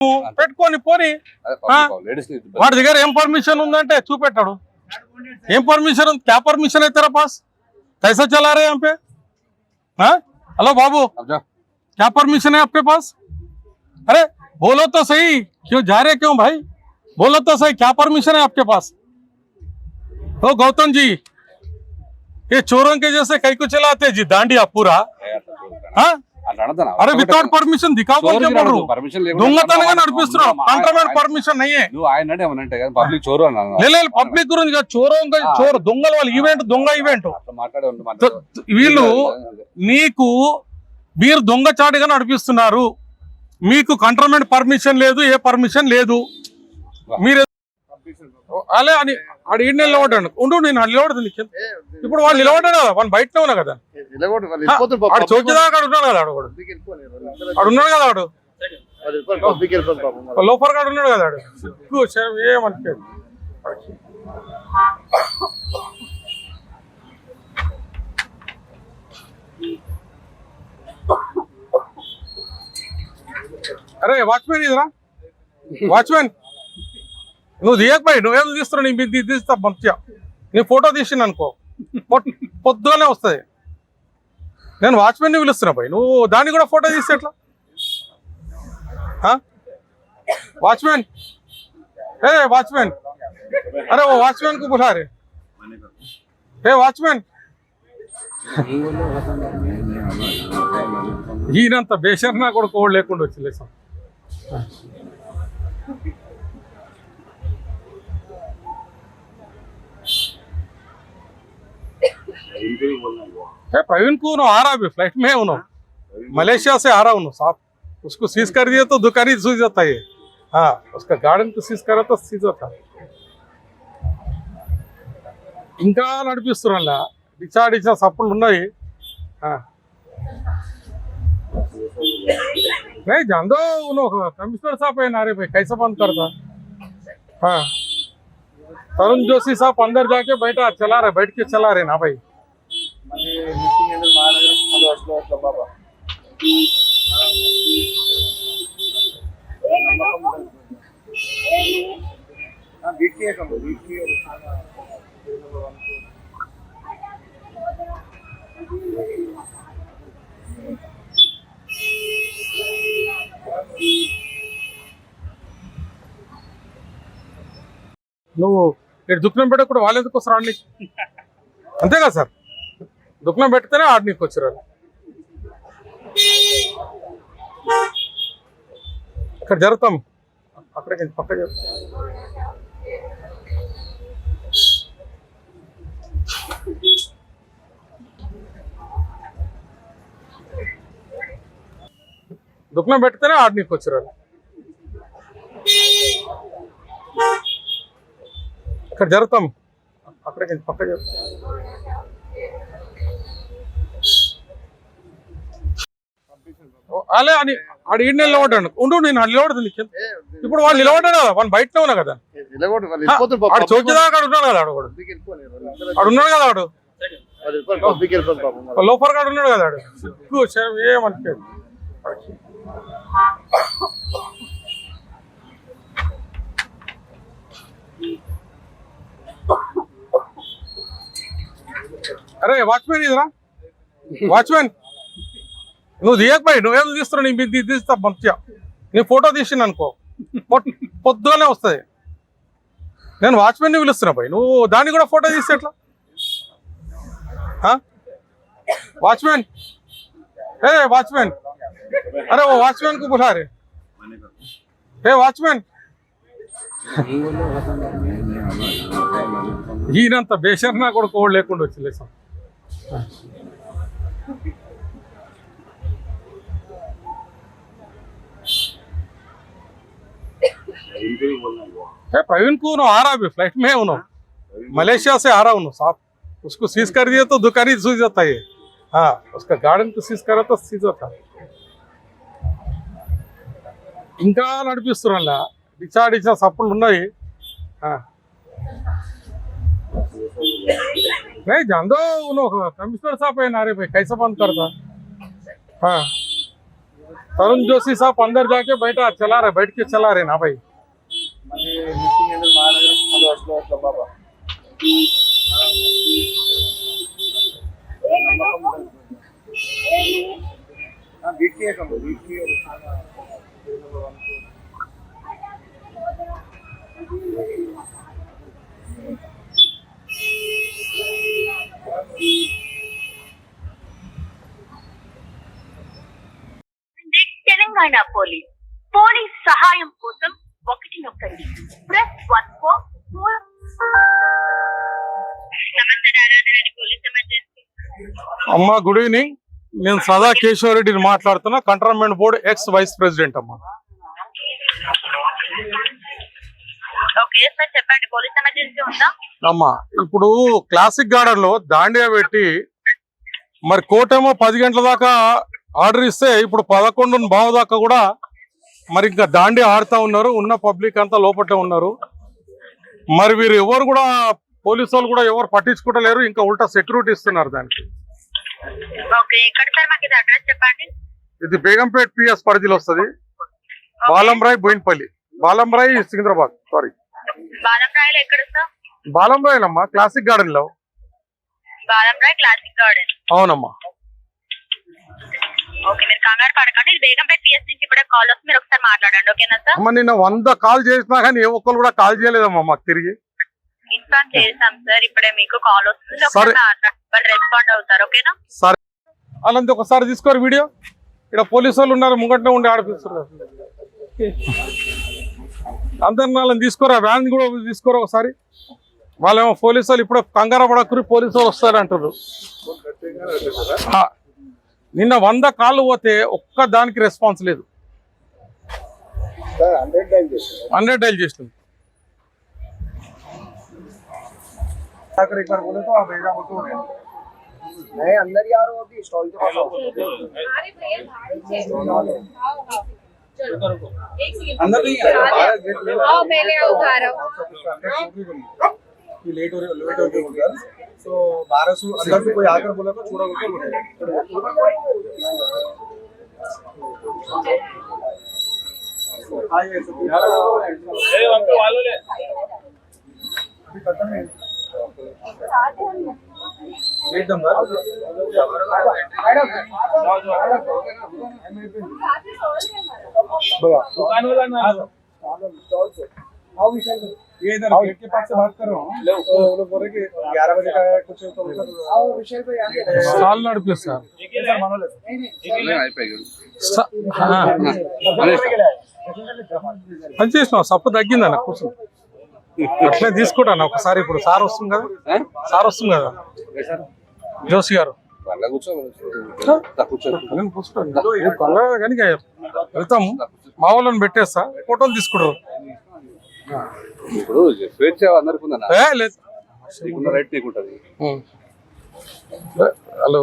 పెట్టుకొని పోని వాడి దగ్గర ఏం పర్మిషన్ ఉందంటే చూపెట్టాడు ఏం పర్మిशन क्या परमिशन है तेरा पास कैसा चला रहे हैं यहाँ पे हाँ हेलो बाबू क्या परमिशन है आपके पास अरे बोलो तो सही क्यों जा रहे क्यों भाई बोलो तो सही क्या परमिशन है आपके पास ओ गौतम जी ये चोरों के जैसे कई को चलाते जी दांडिया पूरा हाँ अरे विदाउट परमिशन दिखाओ बोल के बोल रहा हूँ దొంగతనంగా నడిపిస్తున్నావు కాంట్రాబ్యాండ్ పర్మిషన్ नहीं పబ్లిక్ చోరు పబ్లిక్ గురించి చోరు దొంగల వాళ్ళ ఈవెంట్ దొంగ ఈవెంట్ వీళ్ళు నీకు మీరు దొంగచాటుగా నడిపిస్తున్నారు మీకు కాంట్రాబ్యాండ్ పర్మిషన్ లేదు ఏ పర్మిషన్ లేదు మీరు అలా అని ఆడు ఈడ నిలబడ్డాడు ఉండు నేను నిలబడదు ఇప్పుడు వాడు నిలబడ్డాడు కదా వాడు బయటనే ఉన్నా కదా ఆడు చౌకీదాకా ఉన్నాడు కదా ఆడు ఆడు ఉన్నాడు కదా ఆడు లోపల కాడు ఉన్నాడు కదా ఆడు ఏమంటే అరే వాచ్మెన్ ఇదిరా వాచ్మెన్ నువ్వు తీయకపోయి నువ్వేదో తీస్తున్నావు నీ తీస్తా మంచిగా నీ ఫోటో తీసింది అనుకో పొద్దుగానే వస్తుంది నేను వాచ్మెన్ని పిలుస్తున్నా పోయి నువ్వు దాన్ని కూడా ఫోటో తీస్తే ఎట్లా వాచ్మెన్ ఏ వాచ్మెన్ అరే ఓ వాచ్మెన్ కు బులా రే ఏ వాచ్మెన్ ఈయనంత బేషర్ నా కూడా కోడ్ లేకుండా వచ్చింది प्रवीण को आ रहा अभी फ्लाइट में है मलेशिया से आ रहा हूँ साहब उसको सीज कर दिया तो दुकान ही सूझ जाता है हाँ उसका गार्डन को सीज करा तो सीज होता ఇంకా నడిపిస్తున్నా డిచా సప్పులు ఉన్నాయి नहीं जान दो कमिश्नर साहब है नारे भाई कैसा बंद करता हाँ तरुण जोशी साहब अंदर जाके बैठा चला रहे बैठ के चला रहे ना भाई నువ్వు ఇక్కడ దుఃఖం పెట్టకుండా వాళ్ళు ఎందుకు వస్తారు ఆడికి అంతేగా సార్ దుఃఖం పెడితేనే ఆడికి వచ్చారు ఇక్కడ జరుగుతాం అక్కడికి పక్క దుఃఖం పెడితేనే ఆడికి వచ్చారు ఇక్కడ జరుగుతాం అక్కడికి పక్క అలా అని ఆడు ఈడ నిలబడ్డాడు ఉండు నేను నిలబడదు ఇప్పుడు వాడు నిలబడ్డాడు కదా వాడు బయటనే ఉన్నా కదా ఆడు చౌకీదాకా ఉన్నాడు కదా ఆడు ఆడు ఉన్నాడు కదా ఆడు లోపల కాడు ఉన్నాడు కదా ఆడు ఏమంటే అరే వాచ్మెన్ ఇదిరా వాచ్మెన్ నువ్వు తీయకపోయి నువ్వేదో తీస్తున్నావు నీ తీస్తా మంచిగా నీ ఫోటో తీసింది అనుకో పొద్దుగానే వస్తుంది నేను వాచ్మెన్ని పిలుస్తున్నా పోయి నువ్వు దాన్ని కూడా ఫోటో తీస్తే ఎట్లా వాచ్మెన్ ఏ వాచ్మెన్ అరే ఓ వాచ్మెన్ కు బులా రే ఏ వాచ్మెన్ ఈయనంత బేషర్ నా కూడా కోడ్ లేకుండా వచ్చింది प्रवीण को आ रहा अभी फ्लाइट में है मलेशिया से आ रहा हूँ साहब उसको सीज कर दिया तो दुकान ही सूझ जाता है हाँ उसका गार्डन को सीज करा तो सीज होता ఇంకా నడిపిస్తున్నా డిచా సప్పులు ఉన్నాయి नहीं जान दो कमिश्नर साहब है नारे भाई कैसा बंद करता हाँ तरुण जोशी साहब अंदर जाके बैठा चला रहे, बैठ के चला रहे ना भाई. తెలంగాణ పోలీస్ సహాయం కోసం 1 నొక్కండి. ప్రెస్ 1 ఫర్ నమస్తే నారాయణ పోలీస్ ఎమర్జెన్సీ. అమ్మా గుడ్ ఈవినింగ్, నేను సదా కేశవరెడ్డిని మాట్లాడుతున్నా, cantonment board ex vice president అమ్మా. ఓకే సార్ చెప్పండి, పోలీస్ ఎమర్జెన్సీ ఉందా? అమ్మా ఇప్పుడు క్లాసిక్ గార్డెన్ లో దాండియా పెట్టి మరి కోటేమో 10 గంటల దాకా ఆర్డర్ ఇస్తే ఇప్పుడు 11:15 దాకా కూడా మరి ఇంకా దాండియా ఆడుతూ ఉన్నారు. ఉన్న పబ్లిక్ అంతా లోపలే ఉన్నారు. మరి వీరు ఎవరు కూడా పోలీసు వాళ్ళు కూడా ఎవరు పట్టించుకుంటలేరు, ఇంకా ఉల్టా సెక్యూరిటీ ఇస్తున్నారు దానికి. ఓకే ఎక్కడ సార్ మాకు ఇది అడ్రస్ చెప్పండి. ఇది బేగంపేట్ పిఎస్ పరిధిలో వస్తుంది. బాలంరాయ్ బోయిన్పల్లి, బాలంరాయ్ సికింద్రాబాద్, సారీ బాలంరాయ్ లో ఎక్కడ సార్? బాలంరాయ్ అమ్మా, క్లాసిక్ గార్డెన్ లో. Balamrai classic garden. అవునమ్మా. ఓకే మీరు కంగారు పడకండి, ఇది బేగంపేట్ పిఎస్ నుంచి ఇప్పుడే కాల్ వస్తుంది, మీరు ఒకసారి మాట్లాడండి. ఓకేనా సార్? అమ్మ నిన్న 100 కాల్ చేసినా కానీ ఏ ఒక్కరు కూడా కాల్ చేయలేదమ్మా మాకు తిరిగి. ఇన్ఫార్మ్ చేసాం సార్, ఇప్పుడే మీకు కాల్ వస్తుంది, ఒకసారి మాట్లాడండి, రెస్పాండ్ అవుతారు. ఓకేనా? సరే అలాంటి ఒకసారి తీసుకోరు వీడియో. ఇక్కడ పోలీసు వాళ్ళు ఉన్నారు, ముంగట్నే ఉండి ఆడిపిస్తారు. అందరిని వాళ్ళని తీసుకోరా, వ్యాన్ కూడా తీసుకోరా ఒకసారి. వాళ్ళేమో పోలీసు వాళ్ళు ఇప్పుడు కంగారు పడకురి, పోలీసు వాళ్ళు వస్తారు అంటారు. నిన్న 100 కాళ్ళు పోతే ఒక్క దానికి రెస్పాన్స్ లేదు. 100 డైల్ చేస్తుంది. एक बार बोले तो आप भेजा वो तो नहीं अंदर यार वो अभी स्टॉल के पास अंदर नहीं आओ पहले आओ बाहर आओ कि लेट हो गया तो 1200 अंदर से कोई आकर बोला तो छोड़ा बोलते अभी खत्म है एकदम दुकान वाला ना ये इधर गेट के पास से बात कर रहा हूँ, तो वो लोग बोल रहे कि 11 बजे का कुछ तो विषय पे స్టాల్ నడిపిస్తారు. పని చేసినావు, సప్పు తగ్గిందన్న కూర్చొని అట్లే తీసుకుంటాను ఒకసారి. ఇప్పుడు సార్ వస్తుంది కదా, సార్ వస్తుంది కదా జోషి గారు, నేను కూర్చుంటాను కానీ వెళ్తాము. మా వాళ్ళని పెట్టేస్తా, ఫోటోలు తీసుకుంటారు. ఇప్పుడు స్వేచ్ఛ అందరికి ఉందన్న, లేదు రైట్ నీకు ఉంటుంది. హలో